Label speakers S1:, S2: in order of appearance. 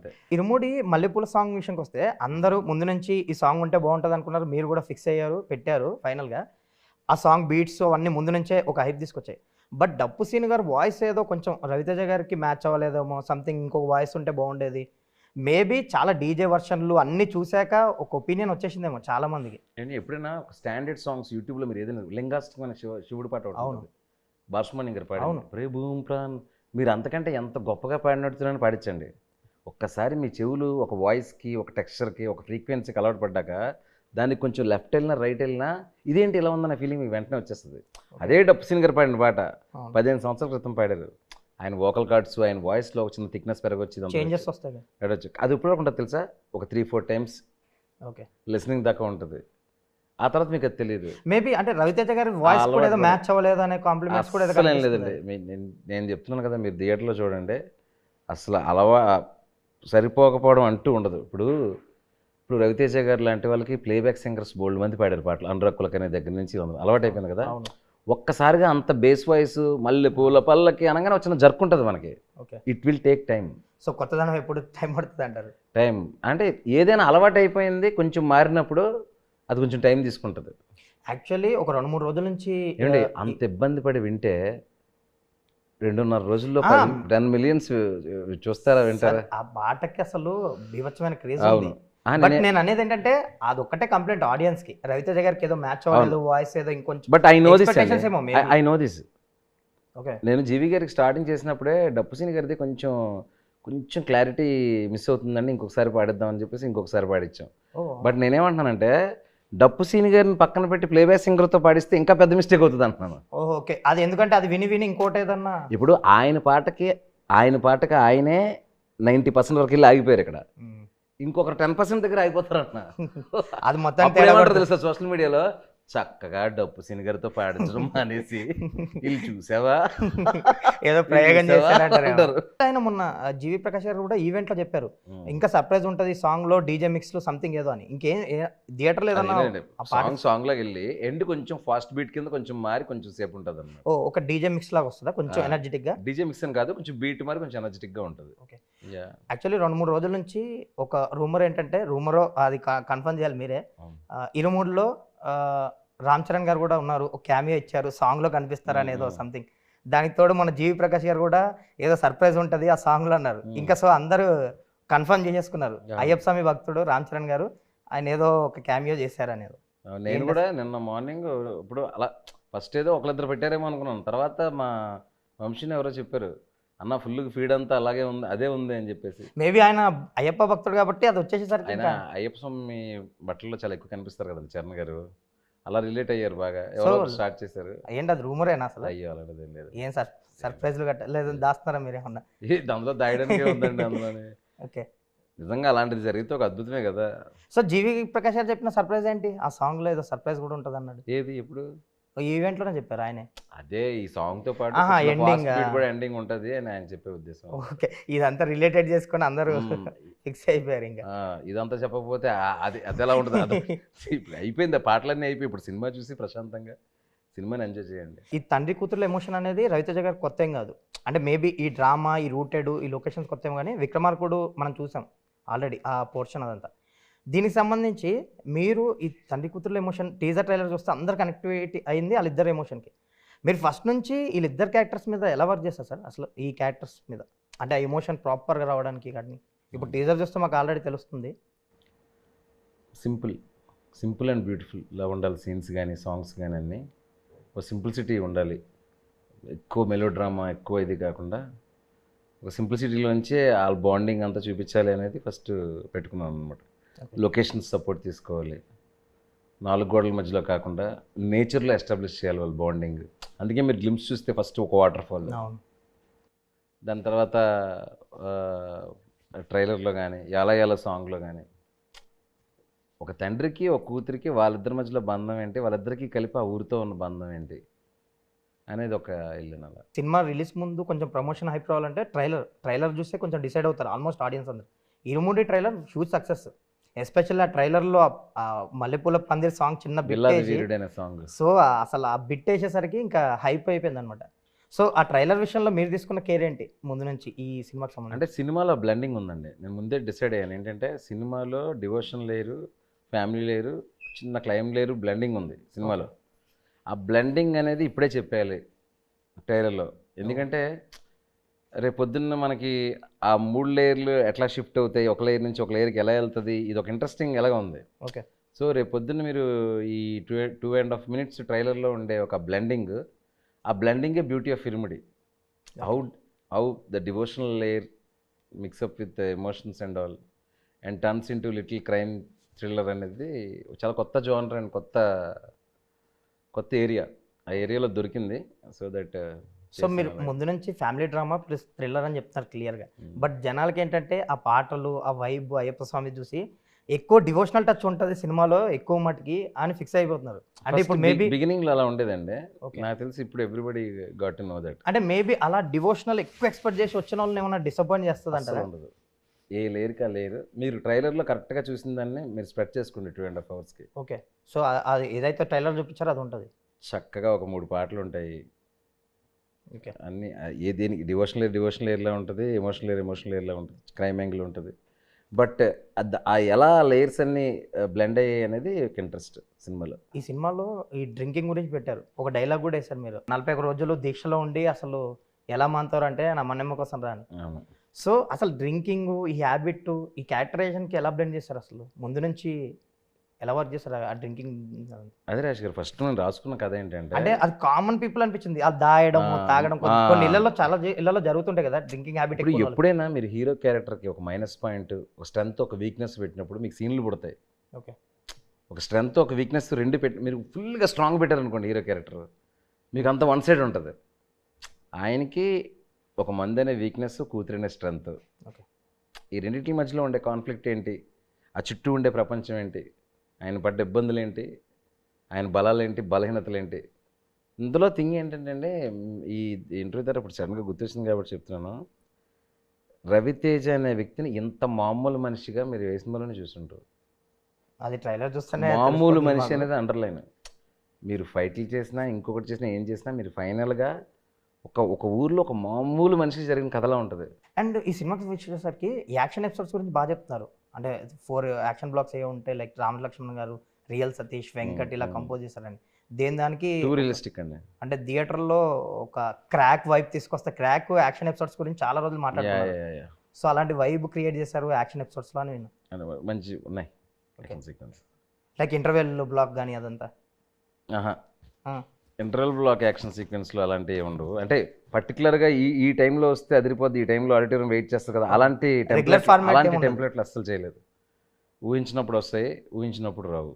S1: అంతే.
S2: ఇరుముడి మల్లెపూల సాంగ్ విషయానికి వస్తే అందరూ ముందు నుంచి ఈ సాంగ్ ఉంటే బాగుంటుంది అనుకున్నారు, మీరు కూడా ఫిక్స్ అయ్యారు, పెట్టారు ఫైనల్గా. ఆ సాంగ్ బీట్స్ అవన్నీ ముందు నుంచే ఒక హైప్ తీసుకొచ్చాయి. బట్ డప్పు సీన్ గారు వాయిస్ ఏదో కొంచెం రవితేజ గారికి మ్యాచ్ అవ్వలేదేమో, సంథింగ్ ఇంకొక వాయిస్ ఉంటే బాగుండేది. మేబీ చాలా డీజే వర్షన్లు అన్నీ చూశాక ఒక ఒపీనియన్ వచ్చేసిందేమో చాలా మందికి.
S1: అండ్ ఎప్పుడైనా ఒక స్టాండర్డ్ సాంగ్స్ యూట్యూబ్లో మీరు ఏదైనా లింగాష్టమైన శివుడి పాట ఒకటి ఉంటుంది, బాష్మణి గారు పాడారు, ప్రేభూం ప్రాన్. మీరు అంతకంటే ఎంత గొప్పగా పాడినట్టున్నారని పాడించండి. ఒక్కసారి మీ చెవులు ఒక వాయిస్కి, ఒక టెక్స్చర్కి, ఒక ఫ్రీక్వెన్సీకి అలవాటు పడ్డాక దానికి కొంచెం లెఫ్ట్ వెళ్ళినా రైట్ వెళ్ళినా ఇదేంటి ఇలా ఉందన్న ఫీలింగ్ మీకు వెంటనే వచ్చేస్తుంది. అదే డప్పు సీన్ గారు పాడిన పాట 15 సంవత్సరాల క్రితం పాడారు. ఆయన వోకల్ కార్డ్స్, ఆయన వాయిస్లో ఒక చిన్న థిక్నెస్ పెరగొచ్చి
S2: చేంజెస్ వస్తాయి.
S1: అది ఇప్పుడు ఉంటుంది తెలుసా, ఒక 3-4 టైమ్స్ లిసనింగ్ దాకా ఉంటుంది. ఆ తర్వాత మీకు అది తెలియదు.
S2: మేబీ అంటే రవితేజ గారి వాయిస్ కూడా ఏదో మ్యాచ్ అవ్వలేదు అనే కాంప్లిమెంట్స్ కూడా
S1: అసలు ఏం లేదండి. నేను చెప్తున్నాను కదా, మీరు థియేటర్లో చూడండి, అసలు సరిపోకపోవడం అంటూ ఉండదు. ఇప్పుడు రవితేజ గారు లాంటి వాళ్ళకి ప్లేబ్యాక్ సింగర్స్ బోల్డ్ మంది పాడారు పాటలు, అనురాగ్ కులకర్ణి దగ్గర నుంచి అలవాటు అయిపోయింది కదా. ఒక్కసారిగా అంత బేస్ వాయిస్ మళ్ళీ పూల పళ్ళకి అనగానే వచ్చిన జరుపుకుంటుంది మనకి. It will take time.
S2: So కొత్తదనం ఎప్పుడు టైం పడుతుంది అంటారు?
S1: టైం అంటే ఏదైనా అలవాటు అయిపోయింది, కొంచెం మారినప్పుడు అది కొంచెం టైం తీసుకుంటుంది.
S2: యాక్చువల్లీ ఒక 2-3 రోజుల నుంచి
S1: ఏమండి అంత ఇబ్బంది పడి వింటే 2.5 రోజుల్లో 10 మిలియన్స్ చూస్తారా, వింటారా?
S2: ఆ పాటకి అసలు బీభత్సమైన క్రేజ్ ఉంది. బట్ నేను అనేది ఏంటంటే అదొక్కటే కంప్లైంట్ ఆడియన్స్ కి, రవితేజ గారికి ఏదో మ్యాచ్ అవ్వలేదు, వాయిస్ ఏదో ఇంకొంచెం.
S1: But I know this. నేను జీవి గారికి స్టార్టింగ్ చేసినప్పుడే డప్పు సీన్ గారిది కొంచెం క్లారిటీ మిస్ అవుతుందండి, ఇంకొకసారి పాడిద్దాం అని చెప్పేసి ఇంకొకసారి పాడించాం. బట్ నేనేమంటున్నానంటే డప్పు సీన్ గారిని పక్కన పెట్టి ప్లేబ్యాక్ సింగర్తో పాడిస్తే ఇంకా పెద్ద మిస్టేక్ అవుతుంది అంటున్నాను.
S2: ఓకే, అది ఎందుకంటే అది విని ఇంకోటి ఏదన్నా.
S1: ఇప్పుడు ఆయన పాటకి ఆయనే 90% వరకు వెళ్ళి ఆగిపోయారు. ఇక్కడ ఇంకొక 10% దగ్గర అయిపోతారు అంటున్నా.
S2: అది మొత్తం
S1: తెలుసా సోషల్ మీడియాలో చక్కగా డప్పు సీన్ గారితో పాడించడం అనేసి వీళ్ళు చూసావా
S2: ఏదో ప్రయోగం చేశారంటారు. ఆయన మొన్న జీవి ప్రకాష్ గారు కూడా ఈవెంట్ లో చెప్పారు ఇంకా సర్ప్రైజ్ ఉంటుంది సాంగ్ లో, డీజే మిక్స్ లో సంథింగ్ ఏదో అని. ఇంకేం థియేటర్ లేదన్నా
S1: సాంగ్ లోకి వెళ్ళి ఎండ్ కొంచెం ఫాస్ట్ బీట్ కింద కొంచెం మారి కొంచెం సేపు ఉంటుంది అన్నమాట.
S2: ఒక డీజే మిక్స్ లాగా వస్తుందా, కొంచెం ఎనర్జెటిక్ గా?
S1: డీజే మిక్స్ అని కాదు, కొంచెం బీట్ మారి కొంచెం ఎనర్జెటిక్ గా ఉంటుంది.
S2: యాక్చువల్లీ 2-3 రోజుల నుంచి ఒక రూమర్ ఏంటంటే, రూమరో అది కన్ఫర్మ్ చేయాలి మీరే, ఇరుమూడులో రామ్ చరణ్ గారు కూడా ఉన్నారు, ఒక క్యామియో ఇచ్చారు, సాంగ్ లో కనిపిస్తారు అనేదో సంథింగ్. దానికి తోడు మన జీవి ప్రకాష్ గారు కూడా ఏదో సర్ప్రైజ్ ఉంటుంది ఆ సాంగ్ లో అన్నారు. ఇంకా సో అందరూ కన్ఫర్మ్ చేసేసుకున్నారు, అయ్యప్ప స్వామి భక్తుడు రామ్ చరణ్ గారు ఆయన ఏదో ఒక క్యామియో చేశారు అనేది.
S1: నేను కూడా నిన్న మార్నింగ్ ఇప్పుడు అలా ఫస్ట్ ఏదో ఒకళ్ళిద్దరు పెట్టారేమో అనుకున్నాను. తర్వాత మా వంశీని ఎవరో చెప్పారు, అన్న ఫుల్ ఫీడ్ అంతా అలాగే ఉంది, అదే ఉంది అని చెప్పేసి.
S2: మేబీ ఆయన అయ్యప్ప భక్తుడు కాబట్టి అది వచ్చేసేసరికి.
S1: ఆయన అయ్యప్ప స్వామి బట్టల్లో చాలా ఎక్కువ కనిపిస్తారు కదండి చరణ్ గారు, అలా రిలేట్ అయ్యారు బాగా. ఎవరో స్టార్ట్ చేశారు.
S2: ఏంటి అది రూమరేనా అసలు?
S1: అయ్యో అలాంటిది ఏం లేదు.
S2: ఏం సర్ప్రైజ్లు లేదు దాస్తున్నారా మీరు ఏమన్నా?
S1: దాంట్లో దాయడానికి ఉందండి అందులోనే.
S2: ఓకే,
S1: నిజంగా అలాంటిది జరిగితే ఒక అద్భుతమే కదా.
S2: సో జీవి ప్రకాష్ గారు చెప్పిన సర్ప్రైజ్ ఏంటి? ఆ సాంగ్ లో ఏదో సర్ప్రైజ్ కూడా ఉంటుంది అన్నాడు.
S1: ఏది? ఎప్పుడు?
S2: ఈవెంట్ లోనే చెప్పారు ఆయనే.
S1: అదే ఈ సాంగ్ తో పాటు ఎండింగ్ ఉంటది అని ఆయన చెప్పే ఉద్దేశం.
S2: ఓకే, ఇదంతా రిలేటెడ్ చేసుకొని అందరూ ఫిక్స్ అయిపోయారు. ఇంకా
S1: ఇదంతా చెప్పకపోతే అది ఎలా ఉంటుంది? అయిపోయింది, పాటలన్నీ అయిపోయి ఇప్పుడు సినిమా చూసి ప్రశాంతంగా సినిమాని ఎంజాయ్ చేయండి.
S2: ఈ తండ్రి కూతురు ఎమోషన్ అనేది రవితేజ గారు కొత్త ఏం కాదు. అంటే మేబీ ఈ డ్రామా, ఈ రూటెడ్, ఈ లొకేషన్స్ కొత్త ఏం, కానీ విక్రమార్కుడు మనం చూసాం ఆల్రెడీ ఆ పోర్షన్ అదంతా. దీనికి సంబంధించి మీరు ఈ తండ్రి కూతురు ఎమోషన్ టీజర్ ట్రైలర్ చూస్తే అందరు కనెక్టివిటీ అయింది వాళ్ళిద్దరు ఎమోషన్కి. మీరు ఫస్ట్ నుంచి వీళ్ళిద్దరు క్యారెక్టర్స్ మీద ఎలా వర్క్ చేస్తారు సార్ అసలు? ఈ క్యారెక్టర్స్ మీద అంటే ఆ ఎమోషన్ ప్రాపర్గా రావడానికి కానీ ఇప్పుడు టీజర్ చూస్తే మాకు ఆల్రెడీ తెలుస్తుంది.
S1: సింపుల్ అండ్ బ్యూటిఫుల్లా ఉండాలి సీన్స్ కానీ సాంగ్స్ కానీ అన్నీ. ఒక సింప్లిసిటీ ఉండాలి, ఎక్కువ మెలో డ్రామా ఎక్కువ ఇది కాకుండా ఒక సింప్లిసిటీలోంచే వాళ్ళ బాండింగ్ అంతా చూపించాలి అనేది ఫస్ట్ పెట్టుకున్నాను అనమాట. లొకేషన్స్ సపోర్ట్ తీసుకోవాలి, 4 గోడల మధ్యలో కాకుండా నేచర్లో ఎస్టాబ్లిష్ చేయాలి వాళ్ళ బాండింగ్. అందుకే మీరు గ్లిమ్స్ చూస్తే ఫస్ట్ ఒక వాటర్ ఫాల్, దాని తర్వాత ట్రైలర్లో కానీ యాల సాంగ్లో కానీ ఒక తండ్రికి ఒక కూతురికి వాళ్ళిద్దరి మధ్యలో బంధం ఏంటి, వాళ్ళిద్దరికీ కలిపి ఆ ఊరితో ఉన్న బంధం ఏంటి అనేది ఒక ఇల్లు. అలా
S2: సినిమా రిలీజ్ ముందు కొంచెం ప్రమోషన్ హైప్ రావాలంటే ట్రైలర్ చూస్తే కొంచెం డిసైడ్ అవుతారు ఆల్మోస్ట్ ఆడియన్స్ అందరు. ఇరుముడి ట్రైలర్ హ్యూజ్ సక్సెస్, ఎస్పెషల్లీ ఆ ట్రైలర్లో మల్లెపూల పందిరి సాంగ్ చిన్న బిట్,
S1: సాంగ్.
S2: సో అసలు ఆ బిట్ వేసేసరికి ఇంకా హైప్ అయిపోయింది అనమాట. సో ఆ ట్రైలర్ విషయంలో మీరు తీసుకున్న కేర్ ఏంటి ముందు నుంచి ఈ సినిమాకి సంబంధించి?
S1: అంటే సినిమాలో బ్లెండింగ్ ఉందండి. నేను ముందే డిసైడ్ అయ్యాను ఏంటంటే సినిమాలో డివోషన్ లేయరు, ఫ్యామిలీ లేయరు, చిన్న క్లైమ్ లేయరు, బ్లెండింగ్ ఉంది సినిమాలో. ఆ బ్లెండింగ్ అనేది ఇప్పుడే చెప్పేయాలి ట్రైలర్లో. ఎందుకంటే రేపొద్దున్న మనకి ఆ 3 లేయర్లు ఎట్లా షిఫ్ట్ అవుతాయి, ఒక లేయర్ నుంచి ఒక లేయర్కి ఎలా వెళ్తుంది, ఇది ఒక ఇంట్రెస్టింగ్ ఎలాగ ఉంది.
S2: ఓకే.
S1: సో రేపొద్దున్న మీరు ఈ 2.5 మినిట్స్ ట్రైలర్లో ఉండే ఒక బ్లెండింగ్, ఆ బ్లెండింగే బ్యూటీ ఆఫ్ ఫిల్మ్డి. How the devotional layer mix up with emotions and all and turns into little crime thriller అనేది చాలా కొత్త జోనర్ అండ్ కొత్త ఏరియా. ఆ ఏరియాలో దొరికింది. సో దట్
S2: సో మీరు ముందు నుంచి ఫ్యామిలీ డ్రామా ప్లస్ థ్రిల్లర్ అని చెప్తున్నారు క్లియర్గా. బట్ జనాలకి ఏంటంటే ఆ పాటలు, ఆ వైబ్, అయ్యప్ప స్వామి చూసి ఎక్కువ డివోషనల్ టచ్ ఉంటుంది సినిమాలో ఎక్కువ మటుకి అని ఫిక్స్ అయిపోతున్నారు. అంటే ఇప్పుడు మేబీ
S1: బిగినింగ్లో అలా ఉండేదండి. నాకు తెలిసి ఇప్పుడు everybody got to know that.
S2: అంటే మేబీ అలా డివోషనల్ ఎక్కువ ఎక్స్పెక్ట్ చేసి వచ్చిన వాళ్ళని ఏమైనా డిసప్పాయింట్ చేస్తుంది అంటారా?
S1: ఉండదు. ఏ లేరుకా లేరు. మీరు ట్రైలర్లో కరెక్ట్గా చూసిన దాన్ని మీరు స్ప్రెడ్ చేసుకోండి 2.5 అవర్స్కి.
S2: ఓకే. సో అది ఏదైతే ట్రైలర్ చూపించారో అది ఉంటుంది.
S1: చక్కగా ఒక 3 పాటలు ఉంటాయి.
S2: ఓకే.
S1: అన్నీ దేనికి డివోషనల్ లేయర్లో ఉంటుంది, ఎమోషనల్ లేయర్లో ఉంటుంది, క్రైమ్ యాంగిల్ ఉంటుంది. బట్ ఆ ఎలా లేయర్స్ అన్ని బ్లెండ్ అయ్యాయి అనేది ఒక ఇంట్రెస్ట్ సినిమాలో.
S2: ఈ సినిమాలో ఈ డ్రింకింగ్ గురించి పెట్టారు. ఒక డైలాగ్ కూడా వేశారు మీరు, 41 రోజులు దీక్షలో ఉండి అసలు ఎలా మానుతారు అంటే నా మన్నెమ్మ కోసం రాని.
S1: అవును.
S2: సో అసలు డ్రింకింగ్, ఈ హ్యాబిట్, ఈ క్యారెక్టరైజేషన్కి ఎలా బ్లెండ్ చేస్తారు? అసలు ముందు నుంచి ఎలా వర్క్ చేస్తారు ఆ డ్రింకింగ్?
S1: అదే రాజు గారు, ఫస్ట్ నేను రాసుకున్న కథ ఏంటంటే
S2: అంటే అది కామన్ పీపుల్ అనిపించింది, అది దాయడం, తాగడం. కొన్ని ఇళ్లలో చాలా ఇళ్లలో జరుగుతుంటాయి కదా డ్రింకింగ్ హ్యాబిట్.
S1: ఇప్పుడు ఎప్పుడైనా మీరు హీరో క్యారెక్టర్కి ఒక మైనస్ పాయింట్, ఒక స్ట్రెంత్, ఒక వీక్నెస్ పెట్టినప్పుడు మీకు సీన్లు పుడతాయి.
S2: ఓకే.
S1: ఒక స్ట్రెంత్, ఒక వీక్నెస్ రెండు పెట్టి మీరు ఫుల్గా స్ట్రాంగ్ పెట్టారనుకోండి హీరో క్యారెక్టర్, మీకు అంత వన్ సైడ్ ఉంటుంది. ఆయనకి ఒక మంది అనే వీక్నెస్, కూతురు అనే స్ట్రెంత్.
S2: ఓకే.
S1: ఈ రెండింటి మధ్యలో ఉండే కాన్ఫ్లిక్ట్ ఏంటి, ఆ చుట్టూ ఉండే ప్రపంచం ఏంటి, ఆయన పడ్డ ఇబ్బందులు ఏంటి, ఆయన బలాలు ఏంటి, బలహీనతలు ఏంటి. ఇందులో థింగ్ ఏంటంటే అండి, ఈ ఇంటర్వ్యూ ద్వారా ఇప్పుడు సడన్గా గుర్తొచ్చింది కాబట్టి చెప్తున్నాను. రవితేజ అనే వ్యక్తిని ఇంత మామూలు మనిషిగా మీరు ఏ సినిమాలోనే చూస్తుంటారు.
S2: అది ట్రైలర్ చూస్తేనే
S1: మామూలు మనిషి అనేది అండర్లైన్. మీరు ఫైట్లు చేసినా, ఇంకొకటి చేసినా, ఏం చేసినా మీరు ఫైనల్గా ఒక ఊర్లో ఒక మామూలు మనిషికి జరిగిన కథలా ఉంటుంది.
S2: అండ్ ఈ సినిమాకి వచ్చేసరికి యాక్షన్ ఎపిసోడ్స్ గురించి బాగా చెప్తున్నారు. అంటే 4 యాక్షన్ బ్లాక్స్ ఏ ఉంటాయి, లైక్ రామలక్ష్మణ్ గారు, రియల్ సతీష్, వెంకట్ ఇలా కంపోజ్ చేశారని. దానికి
S1: రియలిస్టిక్ అండి.
S2: అంటే థియేటర్లో ఒక క్రాక్ వైబ్ తీసుకొస్తే, క్రాక్ యాక్షన్ ఎపిసోడ్స్ గురించి చాలా రోజులు మాట్లాడుతున్నారు. సో అలాంటి వైబ్ క్రియేట్ చేశారు యాక్షన్ ఎపిసోడ్స్లో అని విన్నాను.
S1: మంచి ఉన్నాయి సీక్వెన్స్.
S2: లైక్ ఇంటర్వెల్ బ్లాక్ కానీ అదంతా.
S1: ఇంటర్వెల్ బ్లాక్ యాక్షన్ సీక్వెన్స్లో అలాంటివి ఉండవు. అంటే పర్టికులర్గా ఈ టైంలో వస్తే అదిరిపోద్ది, ఈ టైంలో ఆడిటోరియం వెయిట్ చేస్తారు కదా, అలాంటి టెంప్లెట్లు అస్సలు చేయలేదు. ఊహించినప్పుడు వస్తాయి, ఊహించినప్పుడు రావు.